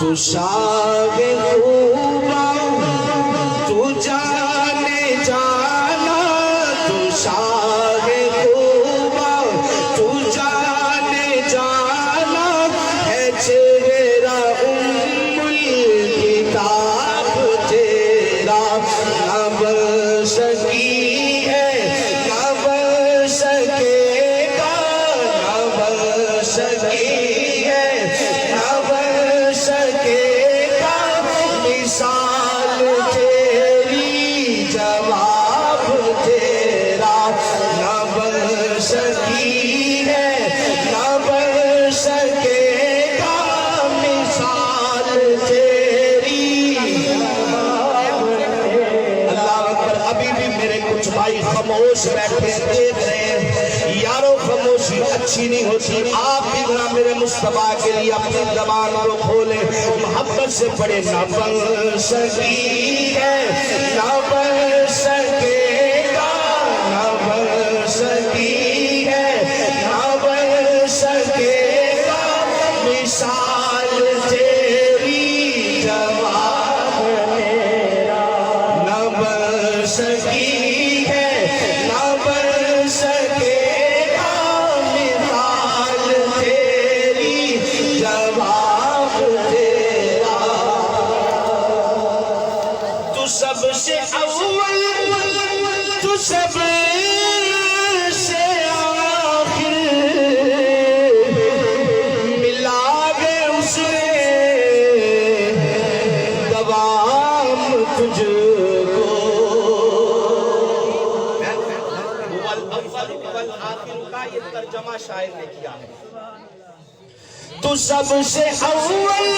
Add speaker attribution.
Speaker 1: تو شاہ خوبا تو جانے جانا، تو شاہ خوبا تو جانے جانا، ہے چہرہ ام الکتاب تیرا، نہ بن سکی ہے نہ بن سکے گا، نہ بن سکی ہے نہ بن سکے گا، مثال تیری جواب تیرا، نہ بن سکی ہے نہ بن سکے گا، مثال تیری جواب تیرا۔ اللہ اکبر۔ ابھی بھی میرے کچھ بھائی خاموش بیٹھے دیکھ رہے ہیں، یارو خاموشی اچھی نہیں ہوتی، آپ بھی ذرا میرے مصطفیٰ کے لیے اپنی زبان کو کھولیں، محبت سے پڑھیں۔ نہ بن سکی ہے نہ بن سکے گا، نہ بن سکی ہے نہ بن سکے گا، مثال تیری جواب تیرا، نہ بن سکی ہے نہ بن سکے گا، مثال تیری جواب تیرا۔ تو سب سے اول تو سب سے آخر، ملا گے اس نے دوام تجھ کو، الاول والآخر کا یہ ترجمہ شاعر نے کیا ہے۔ تو سب سے اول